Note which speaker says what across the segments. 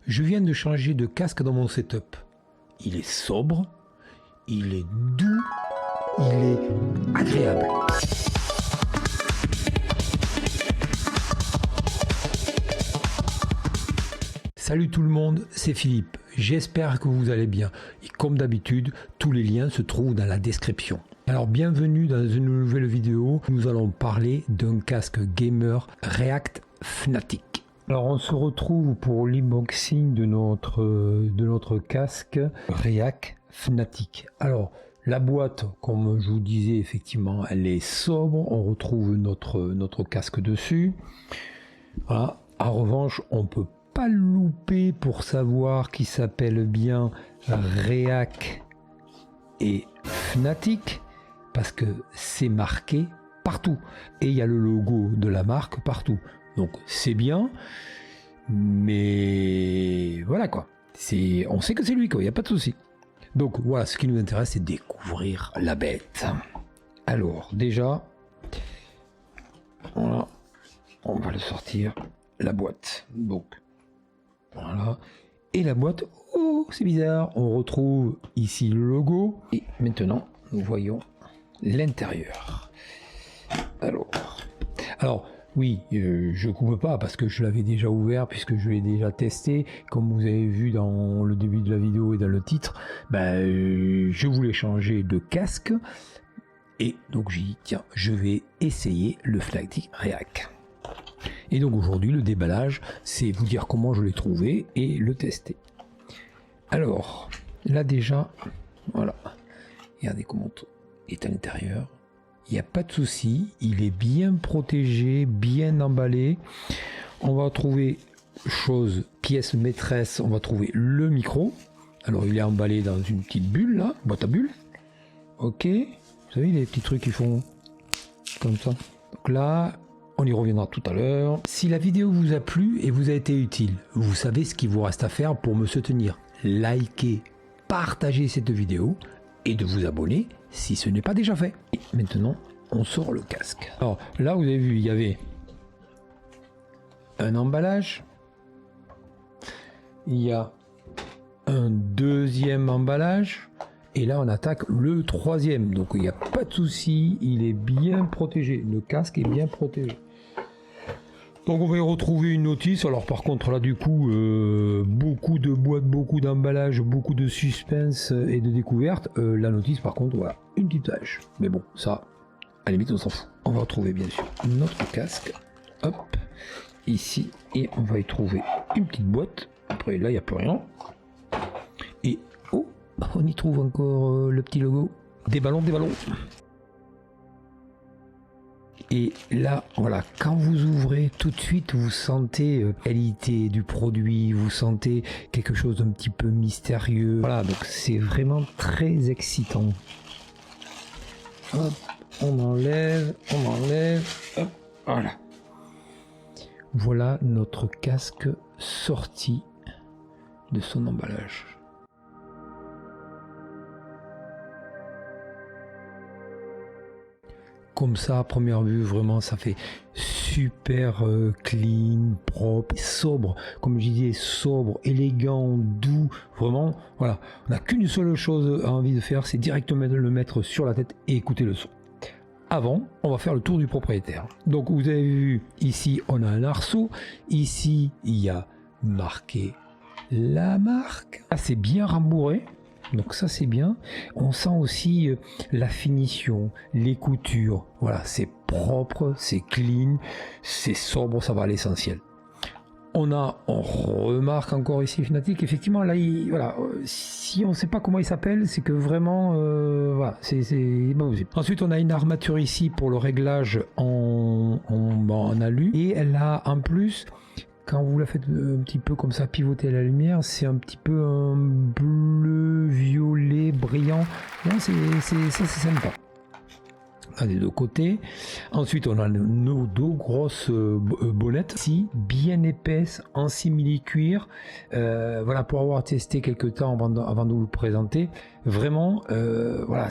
Speaker 1: Je viens de changer de casque dans mon setup. Il est sobre, il est doux, il est agréable. Salut tout le monde, c'est Philippe. J'espère que vous allez bien. Et comme d'habitude, tous les liens se trouvent dans la description. Alors bienvenue dans une nouvelle vidéo. Nous allons parler d'un casque gamer React Fnatic. Alors on se retrouve pour l'unboxing de notre casque React Fnatic. Alors la boîte, comme je vous disais, effectivement, elle est sobre. On retrouve notre casque dessus. Voilà. En revanche, on peut pas le louper pour savoir qu'il s'appelle bien React et Fnatic, parce que c'est marqué partout. Et il y a le logo de la marque partout. Donc c'est bien, mais voilà quoi. On sait que c'est lui quoi, il n'y a pas de souci. Donc voilà, ce qui nous intéresse, c'est découvrir la bête. Alors déjà, voilà, on va le sortir, la boîte. Donc voilà, et la boîte, oh c'est bizarre, on retrouve ici le logo. Et maintenant, nous voyons l'intérieur. Alors oui, je coupe pas parce que je l'avais déjà ouvert, puisque je l'ai déjà testé. Comme vous avez vu dans le début de la vidéo et dans le titre, je voulais changer de casque. Et donc j'ai dit, tiens, je vais essayer le Fnatic React. Et donc aujourd'hui, le déballage, c'est vous dire comment je l'ai trouvé et le tester. Alors, là déjà, voilà. Regardez comment tout est à l'intérieur. Il n'y a pas de souci, il est bien protégé, bien emballé. On va trouver pièce maîtresse, on va trouver le micro. Alors il est emballé dans une petite bulle là, boîte à bulles. Ok, vous savez les petits trucs qui font comme ça. Donc là, on y reviendra tout à l'heure. Si la vidéo vous a plu et vous a été utile, vous savez ce qu'il vous reste à faire pour me soutenir. Likez, partagez cette vidéo et de vous abonner si ce n'est pas déjà fait. Et maintenant, on sort le casque. Alors là, vous avez vu, il y avait un emballage. Il y a un deuxième emballage. Et là, on attaque le troisième. Donc, il n'y a pas de souci. Il est bien protégé. Le casque est bien protégé. Donc, on va y retrouver une notice. Alors, par contre, là, du coup, beaucoup de boîtes, beaucoup d'emballages, beaucoup de suspense et de découverte. La notice, par contre, voilà, une petite page. Mais bon, ça, à la limite, on s'en fout. On va retrouver, bien sûr, notre casque. Hop, ici. Et on va y trouver une petite boîte. Après, là, il n'y a plus rien. Et, oh, on y trouve encore le petit logo. Des ballons, des ballons. Et là, voilà, quand vous ouvrez, tout de suite, vous sentez qualité du produit, vous sentez quelque chose d'un petit peu mystérieux. Voilà, donc c'est vraiment très excitant. Hop, on enlève, hop, voilà. Voilà notre casque sorti de son emballage. Comme ça, à première vue, vraiment, ça fait super clean, propre, sobre. Comme je disais, sobre, élégant, doux. Vraiment, voilà. On n'a qu'une seule chose à envie de faire, c'est directement le mettre sur la tête et écouter le son. Avant, on va faire le tour du propriétaire. Donc, vous avez vu, ici, on a un arceau. Ici, il y a marqué la marque. Là, c'est bien rembourré. Donc ça c'est bien. On sent aussi la finition, les coutures. Voilà, c'est propre, c'est clean, c'est sobre, ça va à l'essentiel. On remarque encore ici Fnatic. Effectivement, là, voilà, si on ne sait pas comment il s'appelle, c'est que vraiment, voilà, c'est bon. Ensuite, on a une armature ici pour le réglage en alu. Et elle a en plus, quand vous la faites un petit peu comme ça pivoter à la lumière, c'est un petit peu un bleu violet brillant. Non, ça c'est sympa. des deux côtés. Ensuite, on a nos deux grosses bonnettes, ici, bien épaisses, en simili-cuir. Voilà, pour avoir testé quelques temps avant de vous le présenter. Vraiment, voilà,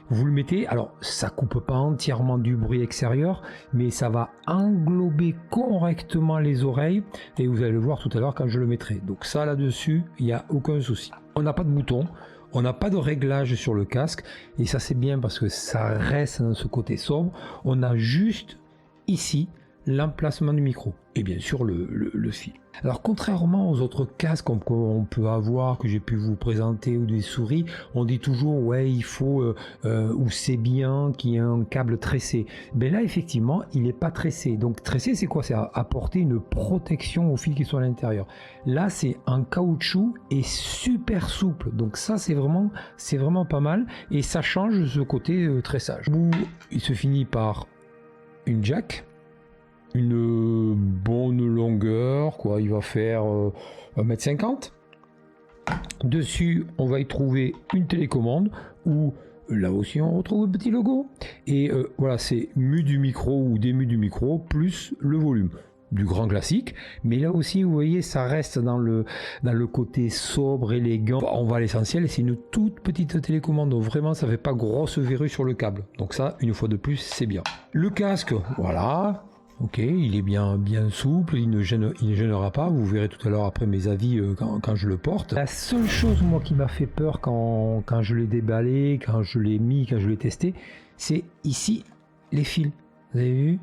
Speaker 1: vous le mettez. Alors, ça coupe pas entièrement du bruit extérieur, mais ça va englober correctement les oreilles. Et vous allez le voir tout à l'heure quand je le mettrai. Donc ça, là-dessus, il n'y a aucun souci. On n'a pas de bouton. On n'a pas de réglage sur le casque et ça c'est bien parce que ça reste dans ce côté sobre. On a juste ici l'emplacement du micro et bien sûr le fil. Alors contrairement aux autres casques qu'on peut avoir, que j'ai pu vous présenter, ou des souris, on dit toujours ouais il faut ou c'est bien qu'il y ait un câble tressé. Mais là effectivement il n'est pas tressé. Donc tressé c'est quoi? C'est apporter une protection aux fils qui sont à l'intérieur. Là c'est en caoutchouc et super souple. Donc ça c'est vraiment pas mal et ça change ce côté tressage. Il se finit par une jack. Une bonne longueur, quoi, il va faire 1,50 m. Dessus, on va y trouver une télécommande où là aussi on retrouve un petit logo. Et voilà, c'est mu du micro ou des mu du micro plus le volume. Du grand classique, mais là aussi vous voyez ça reste dans le côté sobre, élégant. On va à l'essentiel, c'est une toute petite télécommande, donc vraiment ça fait pas grosse verrue sur le câble. Donc ça, une fois de plus, c'est bien. Le casque, voilà. Ok, il est bien souple, il ne gênera pas, vous verrez tout à l'heure après mes avis quand je le porte. La seule chose moi qui m'a fait peur quand je l'ai déballé, quand je l'ai mis, quand je l'ai testé, c'est ici les fils. Vous avez vu?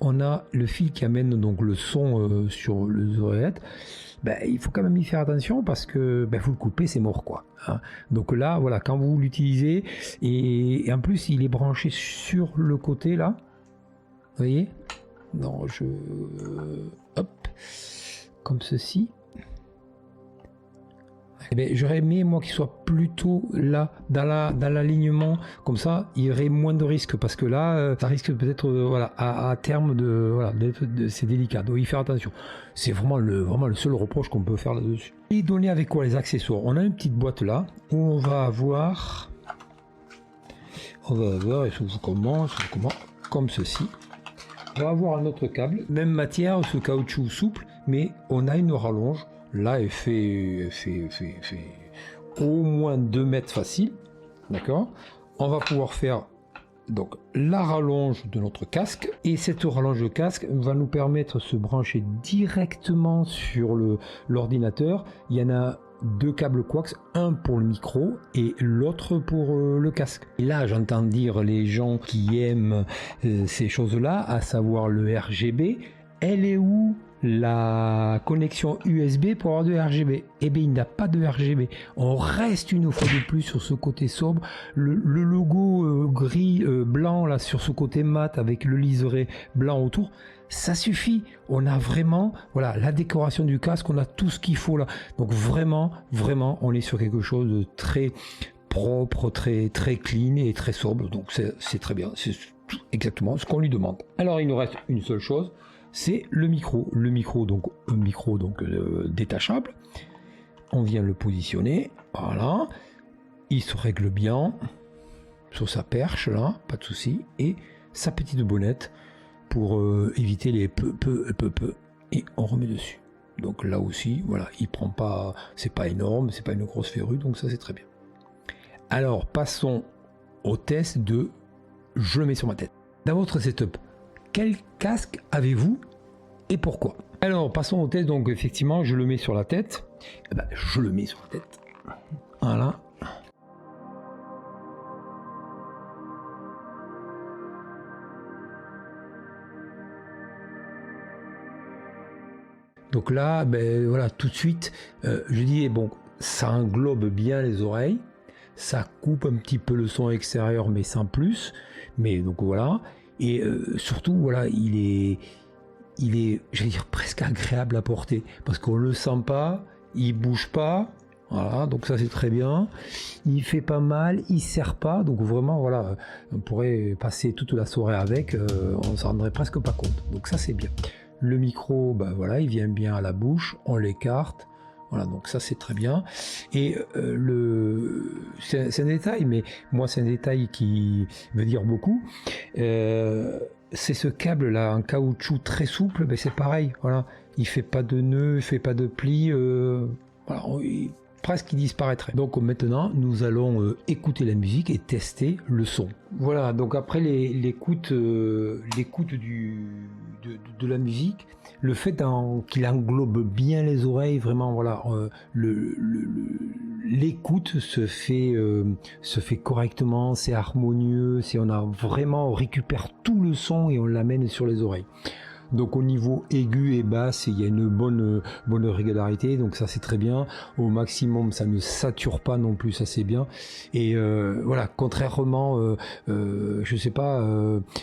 Speaker 1: On a le fil qui amène donc le son sur les oreillettes. Ben, il faut quand même y faire attention parce que vous le coupez, c'est mort quoi. Hein. Donc là, voilà, quand vous l'utilisez, et en plus il est branché sur le côté là. Vous voyez? Non, hop, comme ceci. Eh bien, j'aurais aimé moi qu'il soit plutôt là, dans l'alignement, comme ça, il y aurait moins de risques, parce que là, ça risque peut-être, voilà, à terme c'est délicat, donc il faut faire attention. C'est vraiment le seul reproche qu'on peut faire là-dessus. Et donner avec quoi les accessoires? On a une petite boîte là, où on va avoir, et je commence comme ceci. On va avoir un autre câble, même matière, ce caoutchouc souple, mais on a une rallonge. Là, elle fait au moins 2 mètres facile. D'accord? On va pouvoir faire donc la rallonge de notre casque. Et cette rallonge de casque va nous permettre de se brancher directement sur l'ordinateur. Il y en a 2 câbles coax, un pour le micro et l'autre pour le casque. Et là, j'entends dire les gens qui aiment ces choses-là, à savoir le RGB. Elle est où la connexion USB pour avoir de RGB? Eh bien, il n'y a pas de RGB. On reste une fois de plus sur ce côté sobre. Le logo gris, blanc là sur ce côté mat avec le liseré blanc autour. Ça suffit, on a vraiment, voilà, la décoration du casque, on a tout ce qu'il faut là. Donc vraiment, on est sur quelque chose de très propre, très clean et très sobre. Donc c'est très bien, c'est exactement ce qu'on lui demande. Alors il nous reste une seule chose, c'est le micro. Le micro, donc un micro détachable. On vient le positionner, voilà. Il se règle bien sur sa perche là, pas de souci, et sa petite bonnette pour éviter les peu, et on remet dessus. Donc là aussi, voilà, il prend pas, c'est pas énorme, c'est pas une grosse verrue, donc ça c'est très bien. Alors passons au test de je le mets sur ma tête. Dans votre setup, quel casque avez-vous et pourquoi? Alors passons au test, donc effectivement je le mets sur la tête. Je le mets sur la tête. Voilà. Donc là, voilà, tout de suite, je dis, bon, ça englobe bien les oreilles, ça coupe un petit peu le son extérieur, mais sans plus. Mais donc voilà, et surtout, voilà, il est, je vais dire, presque agréable à porter, parce qu'on le sent pas, il bouge pas. Voilà, donc ça c'est très bien. Il fait pas mal, il serre pas, donc vraiment voilà, on pourrait passer toute la soirée avec, on s'en rendrait presque pas compte. Donc ça c'est bien. Le micro, voilà, il vient bien à la bouche, on l'écarte, Voilà, donc ça c'est très bien. Et c'est un détail, mais moi c'est un détail qui veut dire beaucoup. C'est ce câble là en caoutchouc très souple, ben c'est pareil. Voilà, il fait pas de nœud, il fait pas de plis. Voilà, presque il disparaîtrait. Donc maintenant, nous allons écouter la musique et tester le son. Voilà, donc après l'écoute de la musique, le fait qu'il englobe bien les oreilles, vraiment, voilà, l'écoute se fait correctement, c'est harmonieux, on récupère tout le son et on l'amène sur les oreilles. Donc au niveau aigu et basse, il y a une bonne régularité, donc ça c'est très bien. Au maximum, ça ne sature pas non plus, ça c'est bien. Et voilà, contrairement, je sais pas,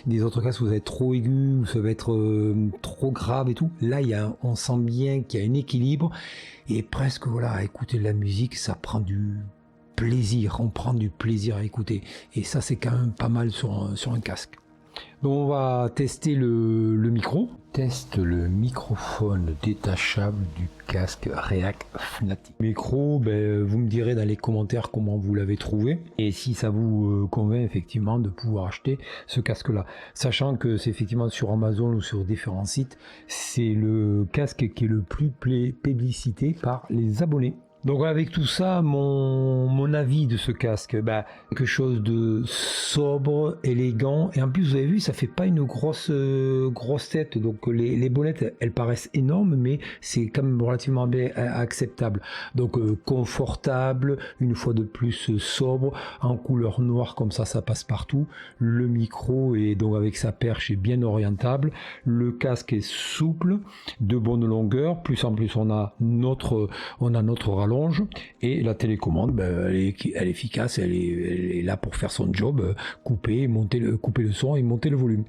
Speaker 1: des autres casques où ça va être trop aigu, où ça va être trop grave et tout. Là, on sent bien qu'il y a un équilibre et presque voilà, à écouter de la musique, ça prend du plaisir. On prend du plaisir à écouter et ça c'est quand même pas mal sur un casque. Donc on va tester le micro. Teste le microphone détachable du casque React Fnatic. Micro, vous me direz dans les commentaires comment vous l'avez trouvé et si ça vous convainc effectivement de pouvoir acheter ce casque-là. Sachant que c'est effectivement sur Amazon ou sur différents sites, c'est le casque qui est le plus plébiscité par les abonnés. Donc avec tout ça, mon avis de ce casque, quelque chose de sobre, élégant, et en plus vous avez vu, ça fait pas une grosse tête, donc les bonnettes elles paraissent énormes, mais c'est quand même relativement bien acceptable. Donc confortable, une fois de plus sobre, en couleur noire comme ça passe partout. Le micro est donc avec sa perche est bien orientable, le casque est souple, de bonne longueur, plus en plus on a notre rallonge. Et la télécommande, elle est efficace, elle est là pour faire son job, couper le son et monter le volume.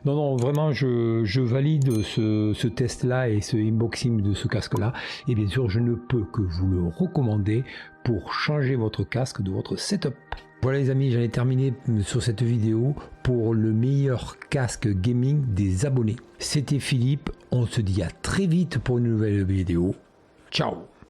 Speaker 1: Non, vraiment, je valide ce test-là et ce unboxing de ce casque-là. Et bien sûr, je ne peux que vous le recommander pour changer votre casque de votre setup. Voilà les amis, j'en ai terminé sur cette vidéo pour le meilleur casque gaming des abonnés. C'était Philippe, on se dit à très vite pour une nouvelle vidéo. Ciao!